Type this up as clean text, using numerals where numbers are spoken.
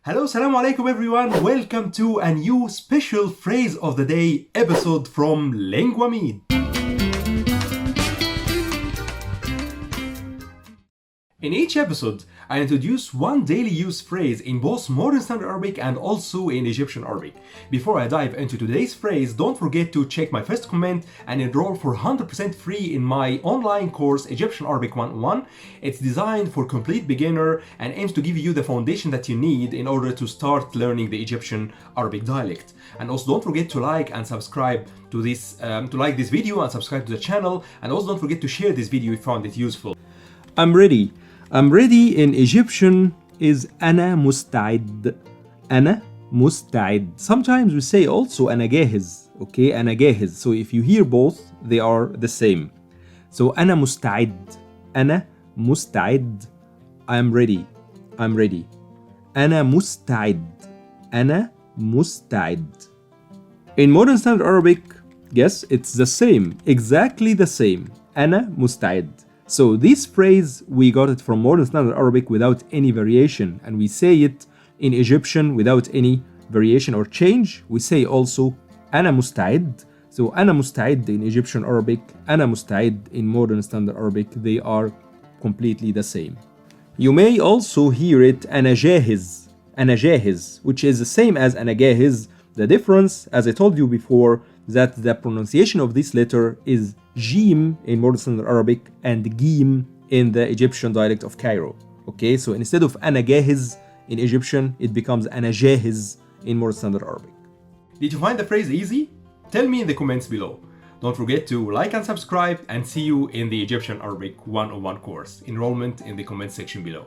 Hello, Assalamu alaikum everyone. Welcome to a new special phrase of the day episode from Linguamid. In each episode, I introduce one daily use phrase in both Modern Standard Arabic and also in Egyptian Arabic. Before I dive into today's phrase, don't forget to check my first comment and enroll for 100% free in my online course Egyptian Arabic 101. It's designed for complete beginner and aims to give you the foundation that you need in order to start learning the Egyptian Arabic dialect. And also don't forget to like and subscribe to this video and subscribe to the channel, and also don't forget to share this video if you found it useful. I'm ready. I'm ready in Egyptian is أنا مستعد. أنا مستعد. Sometimes we say also أنا جاهز. Okay, أنا جاهز. So if you hear both, they are the same. So أنا مستعد. أنا مستعد. I'm ready. I'm ready. أنا مستعد. أنا مستعد. In Modern Standard Arabic, yes, it's the same. Exactly the same. أنا مستعد. So this phrase, we got it from Modern Standard Arabic without any variation, and we say it in Egyptian without any variation or change. We say also أنا مستعد. So أنا مستعد in Egyptian Arabic, أنا مستعد in Modern Standard Arabic, they are completely the same. You may also hear it أنا جاهز, أنا جاهز, which is the same as أنا جاهز. The difference, as I told you before, that the pronunciation of this letter is Jim in Modern Standard Arabic and Gim in the Egyptian dialect of Cairo. Okay, so instead of أنا جاهز in Egyptian, it becomes أنا جاهز in Modern Standard Arabic. Did you find the phrase easy? Tell me in the comments below. Don't forget to like and subscribe, and see you in the Egyptian Arabic 101 course. Enrollment in the comment section below.